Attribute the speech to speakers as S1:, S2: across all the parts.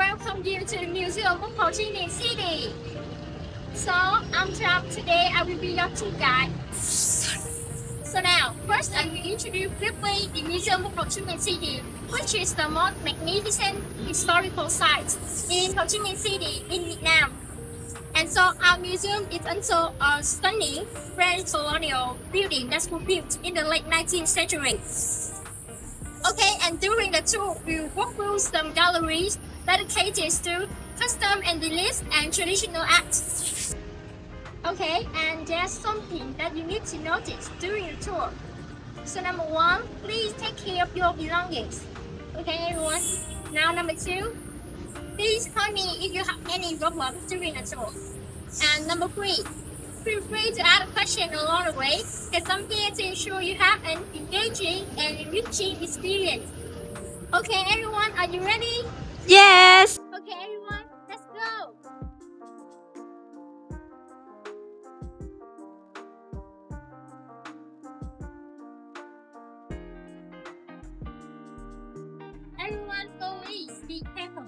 S1: welcome you to the Museum of Ho Chi Minh City. So, I'm Trump. Today I will be your tour guide. So now, first I will introduce briefly the Museum of Ho Chi Minh City, which is the most magnificent historical site in Ho Chi Minh City in Vietnam. And so our museum is also a stunning French colonial building that was built in the late 19th century. Okay, and during the tour, we'll walk through some galleries dedicated to custom and beliefs and traditional arts. Okay, and there's something that you need to notice during the tour. So number one, please take care of your belongings. Okay, everyone. Now number two, please call me if you have any problems during the tour. And number three, feel free to add a question along the way, because I'm here to ensure you have an engaging and enriching experience. Okay, everyone, are you ready?
S2: Yes.
S1: Okay, everyone, let's go. Everyone, please be careful.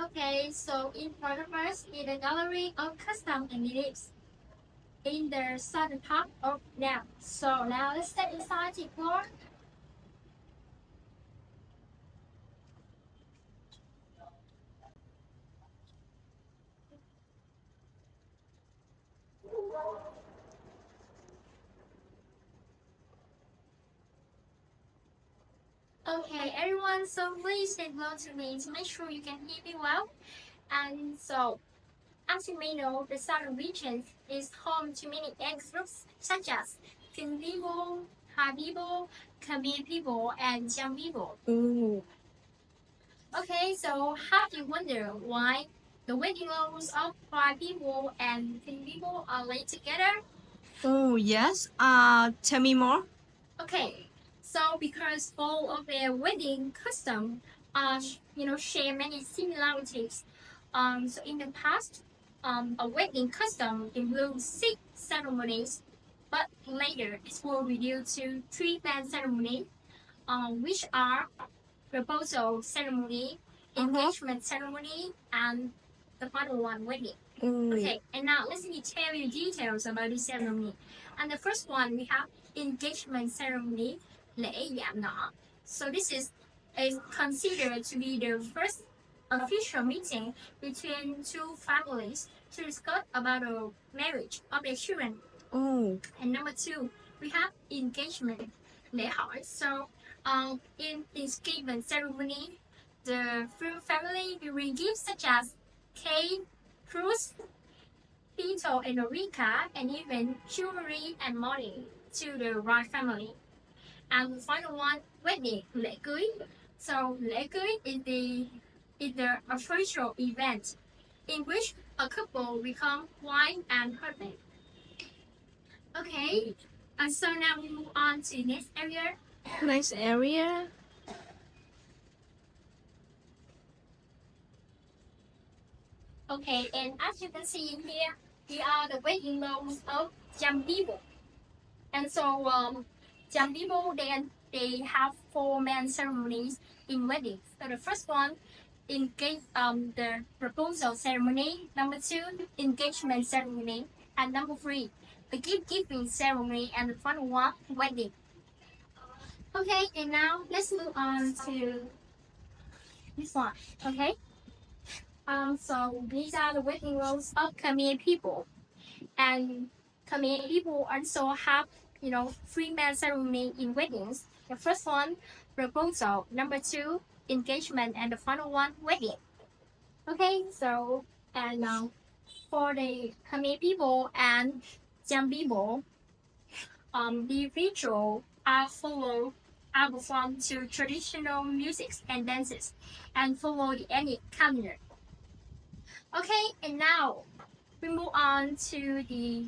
S1: Okay, so in front of us is the gallery of custom and beliefs in the southern part of now. So now let's step inside the floor. Okay, everyone, so please stay close to me to make sure you can hear me well. And so, as you may know, the southern region is home to many ethnic groups such as Kinh people, Hà people, Khmer people, and Cham people.
S2: Ooh.
S1: Okay, so have you wondered why the wedding roles of Hà people and Kinh people are laid together?
S2: Oh yes. Tell me more.
S1: Okay, so because all of their wedding custom share many similarities. So in the past, a wedding custom includes 6 ceremonies, but later it will reduce to 3 ceremony, which are proposal ceremony, engagement ceremony, and the final one, wedding. Okay, and now let me tell you details about the ceremony. And the first one, we have engagement ceremony, lễ dạm ngõ. So this is considered to be the first official meeting between two families to discuss about the marriage of their children.
S2: Oh.
S1: And number two, we have engagement, lễ hỏi. So in engagement ceremony, the family will bring gifts such as cake, fruits, Pito and Eureka, and even jewelry and money to the right family. And the final one, wedding, lễ cưới. So lễ cưới is the official event in which a couple become wife and husband. Okay, and so now we move on to next area.
S2: Nice area.
S1: Okay, and as you can see in here, here are the wedding roles of Cham people. And so Cham people, they have 4 main ceremonies in weddings. So the first one, the proposal ceremony. Number 2, engagement ceremony. And number 3, the gift giving ceremony. And the final one, wedding. Okay, and now let's move on to this one. Okay. So these are the wedding roles of Khmer people, and Khmer people also have 3 main ceremony in weddings. The first one, proposal. Number 2, engagement, and the final one, wedding. Okay, so and for the Khmer people and Cham people, the ritual are performed to traditional music and dances, and follow the ethnic calendar. Okay, and now we move on to the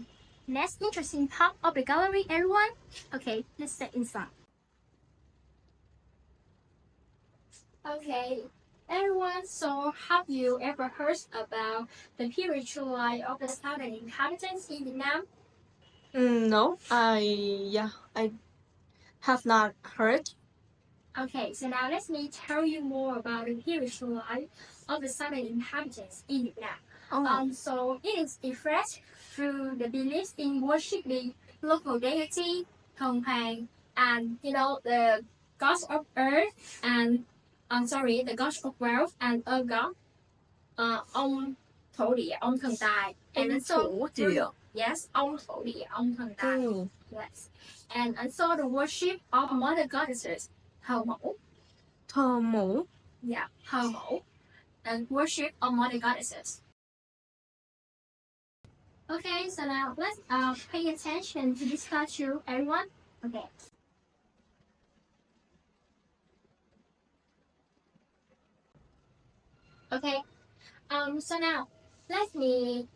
S1: next interesting part of the gallery, everyone. Okay, let's step inside. Okay, everyone, so have you ever heard about the spiritual life of the southern inhabitants in Vietnam?
S2: No, I have not heard.
S1: Okay, so now let me tell you more about the spiritual life of the southern inhabitants in Vietnam. So it is expressed through the beliefs in worshiping local deity, Hồng Hoàng, and the gods of earth and the gods of wealth and a god, ông thổ địa, ông thần tài, and also yes, ông thổ địa, ông thần tài, yes, and also the worship of mother goddesses, thờ mẫu.
S2: Thờ mẫu.
S1: Yeah, thờ mẫu, and worship of mother goddesses. Okay, so now let's pay attention to this statue, everyone. Okay. Okay. So now let me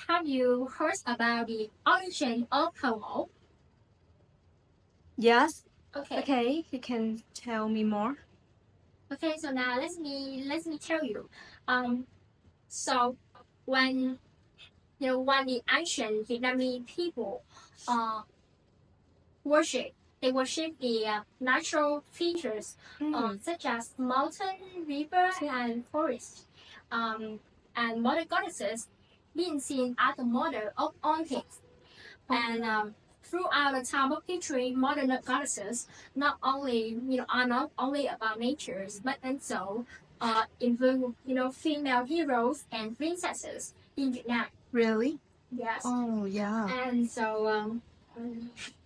S1: have you heard about the origin of thờ mẫu?
S2: Yes.
S1: Okay.
S2: Okay, you can tell me more.
S1: Okay, so now let me tell you. So when the ancient Vietnamese people worship the natural features such as mountain, river, and forest, and mother goddesses being seen as the mother of all things. And throughout the time of history, modern goddesses are not only about nature, but also include female heroes and princesses in Vietnam.
S2: Really?
S1: Yes.
S2: Oh, yeah.
S1: And so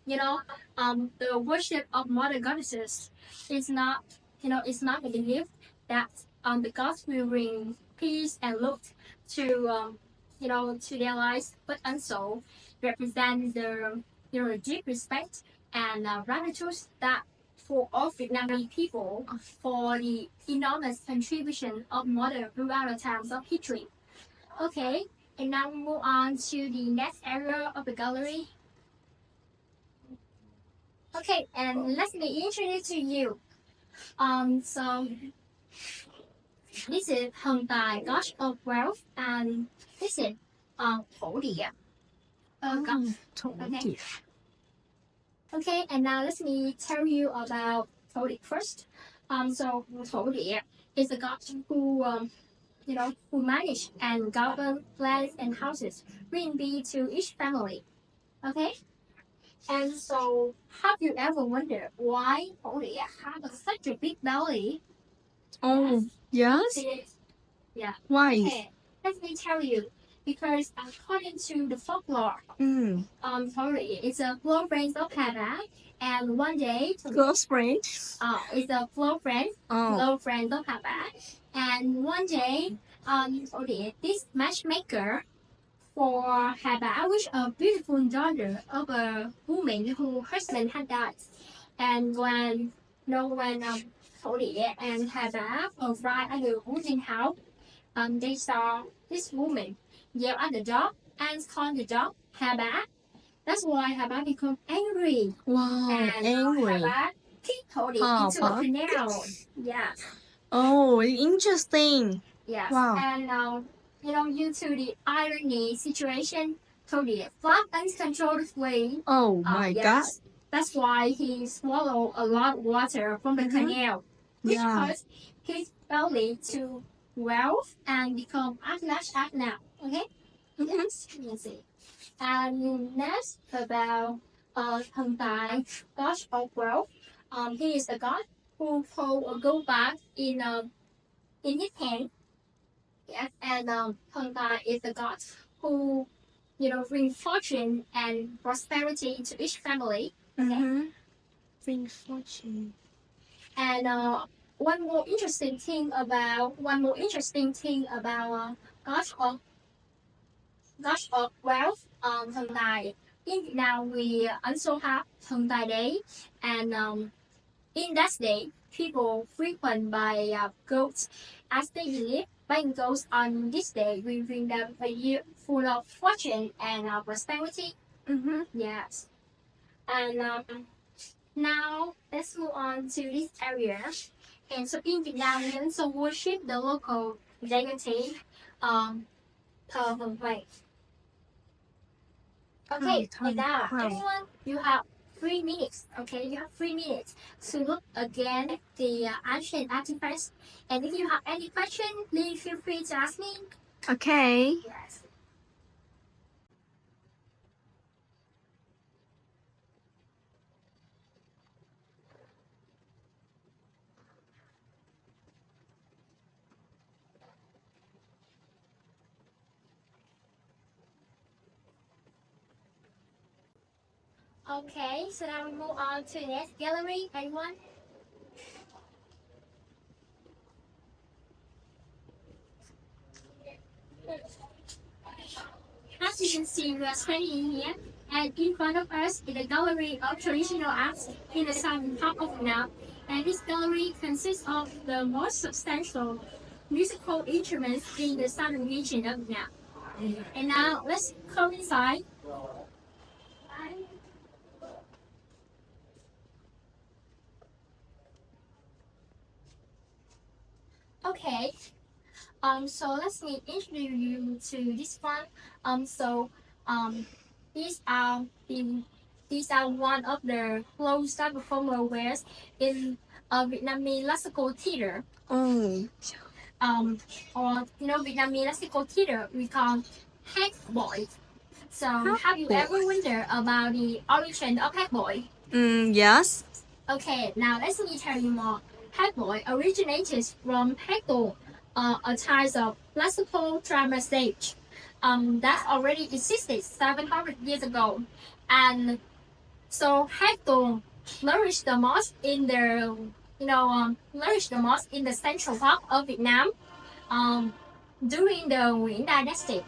S1: the worship of mother goddesses is not the belief that the gods will bring peace and love to to their lives, but also represent the deep respect and gratitude that for all Vietnamese people for the enormous contribution of mother throughout the times of history. Okay, and now we move on to the next area of the gallery. Okay, and let me introduce to you. So this is Hồng Tài, god of wealth, and this is thổ địa. Okay. Okay, and now let me tell you about thổ địa first. So thổ địa is a god who manage and govern lands and houses, bring be to each family. Okay. And so, have you ever wondered why thổ địa has such a big belly?
S2: Oh, yes?
S1: Yeah.
S2: Why?
S1: Okay, let me tell you. Because according to the folklore, thổ địa is a close friend of Hava, and one day
S2: Close friend?
S1: It's a close friend, close friend of Hava, and one day, thổ địa, this matchmaker for Haba, which a beautiful daughter of a woman whose husband had died. And when thổ địa and Haba arrived at the wooden house, they saw this woman yell at the dog and called the dog Haba. That's why Haba became angry.
S2: Wow,
S1: and
S2: angry.
S1: Haba kicked thổ địa into a canal. Yeah.
S2: Oh, interesting.
S1: Yes.
S2: Wow.
S1: And due to the irony situation, thổ địa fled uncontrollably.
S2: Oh my God.
S1: That's why he swallowed a lot of water from the canal, which caused his belly to wealth and become as large as now. Okay? Yes. Let's see. And next about Thần Tài, god of wealth. He is the god who hold a gold bag in his hand. Yes, and Thần Tài is the god who bring fortune and prosperity into each family. Okay?
S2: Bring fortune.
S1: And one more interesting thing about God of wealth, Thần Tài. In Vietnam, we also have Thần Tài Day, and in that day, people frequent buy goats as they believe buying goats on this day will bring them a year full of fortune and prosperity.
S2: Mm-hmm.
S1: Yes. And now let's move on to this area. And so in Vietnam, we also worship the local deity, way. Okay, and now everyone, you have 3 minutes. Okay, you have 3 minutes to look again at the ancient artifacts. And if you have any question, please feel free to ask me.
S2: Okay.
S1: Yes. Okay, so now we move on to the next gallery. Anyone? As you can see, we are standing here, and in front of us is a gallery of traditional arts in the southern part of Vietnam. And this gallery consists of the most substantial musical instruments in the southern region of Vietnam. And now let's come inside. Okay, so let me introduce you to this one. Um, these are the these are one of the close-up performer wears in Vietnamese classical theater.
S2: Oh.
S1: Or Vietnamese classical theater we call hack boy. So have you ever wondered about the origin of hack boy?
S2: Yes.
S1: Okay, now let me tell you more. Hackboy originated from Hector, a type of classical drama stage that already existed 700 years ago. And so Hector flourished the most in the central part of Vietnam during the Nguyen Dynasty.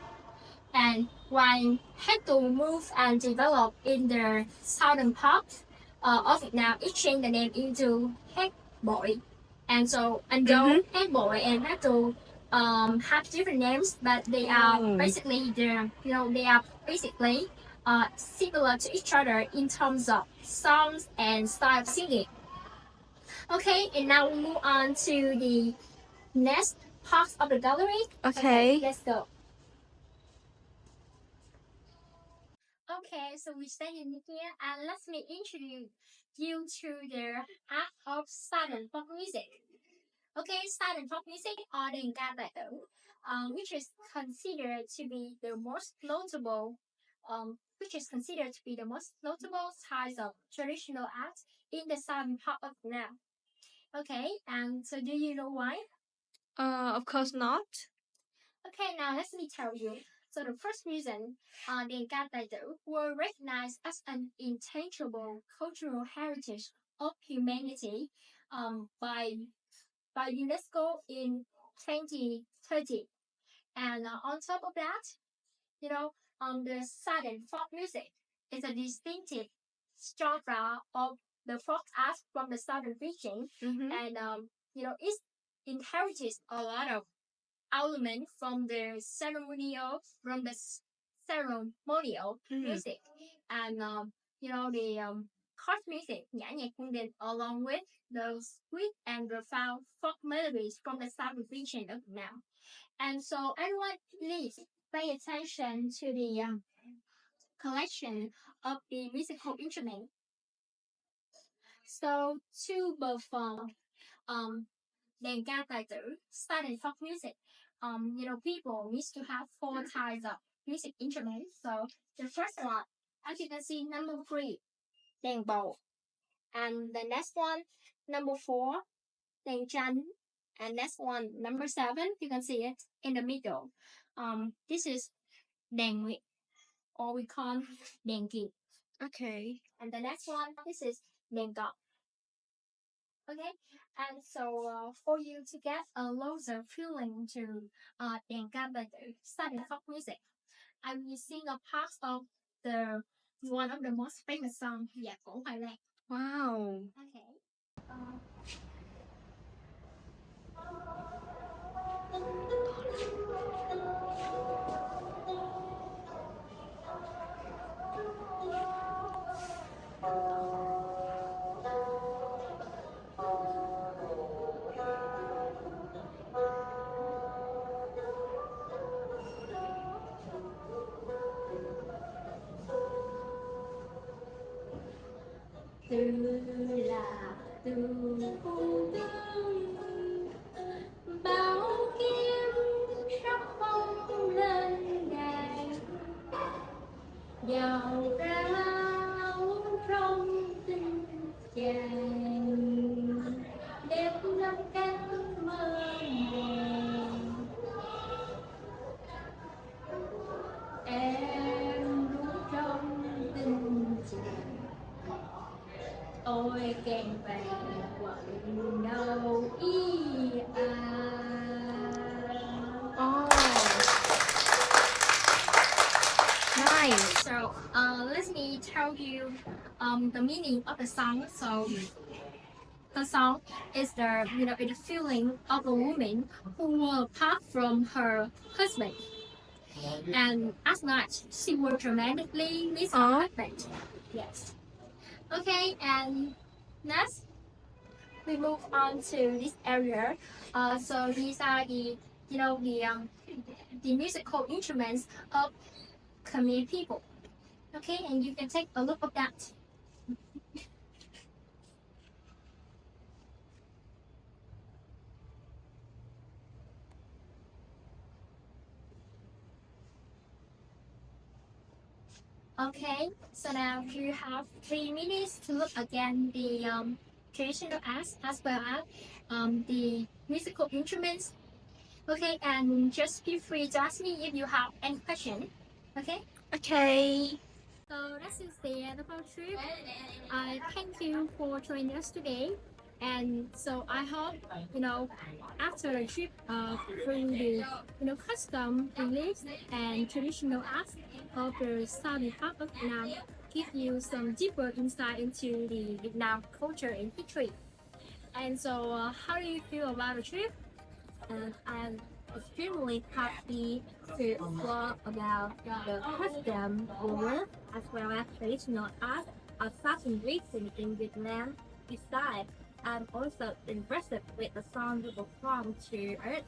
S1: And when Hector moved and developed in the southern part of Vietnam, it changed the name into Head Boy. And so, and though Head Boy and Hector have different names, but they are basically similar to each other in terms of songs and style of singing. Okay, and now we move on to the next part of the gallery.
S2: Okay.
S1: Let's go. Okay, so we're standing here and let me introduce you to the art of silent pop music. Okay, silent pop music or the Ngata, which is considered to be the most notable, types of traditional art in the southern part of now. Okay, and so do you know why?
S2: Of course not.
S1: Okay, now let me tell you. So the first reason the Ngata were recognized as an intangible cultural heritage of humanity by UNESCO in 2030. And on top of that, the southern folk music is a distinctive genre of the folk art from the southern region, and it inherited a lot of element from the ceremonial music and the chord music nhã nhạc cung đình along with those sweet and profound folk melodies from the southern region of Vietnam. And so everyone please pay attention to the collection of the musical instruments. So to perform đàn ca tài tử, silent folk music. People need to have 4 types of music instruments. So the first one, as you can see, number 3, đàn bầu, and the next one, number 4, đàn tranh, and next one, number 7, you can see it in the middle. This is đàn nguyệt, or we call đàn kiệt.
S2: Okay.
S1: And the next one, this is đàn cọp. Okay, and so for you to get a closer feeling to đàn ca tài tử, silent folk music, I will sing a part of the one of the most famous song, Nhạc cổ Hoài Lan.
S2: Wow.
S1: Okay. từ là từ phụ vương bảo kiếm sắc phong lên đài giàu ra trong tình chàng đẹp năm cánh mơ màng em luôn trong tình chàng ôi càng vàng quặn đầu y
S2: Oh, nice.
S1: So let me tell you the meaning of the song. So the song is the feeling of a woman who apart from her husband, and at night she will dramatically miss her husband. Yes. Okay, and next we move on to this area. So these are the musical instruments of Khmer people. Okay, and you can take a look at that. Okay, so now you have 3 minutes to look again the traditional acts as well as the musical instruments. Okay, and just feel free to ask me if you have any question. Okay.
S2: Okay.
S1: So that is the end of our trip. I thank you for joining us today. And so I hope, after a trip through the, custom, beliefs, and traditional arts of the southern part of Vietnam, give you some deeper insight into the Vietnam culture and history. And so, how do you feel about the trip? I'm extremely happy to explore about the custom, beliefs, as well as traditional art of Southern region in Vietnam. Besides, I'm also impressed with the song you performed to Earth,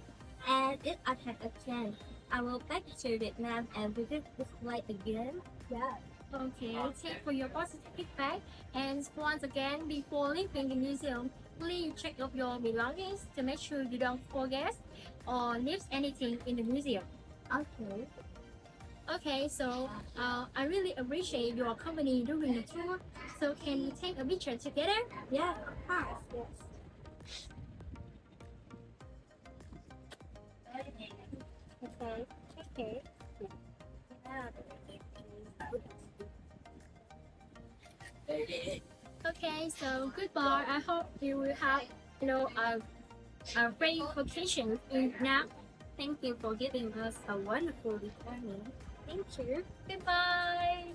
S1: and if I have a chance, I will back to Vietnam and visit this place again. Yeah. Okay, thank you for your positive feedback. And once again, before leaving the museum, please check up your belongings to make sure you don't forget or leave anything in the museum. Okay. Okay, so I really appreciate your company during the tour. So can we take a picture together? Yeah, of course. Yes. Okay. Okay. Okay, so goodbye. I hope you will have, a great vacation in Vietnam. Thank you for giving us a wonderful journey. Thank you. Goodbye.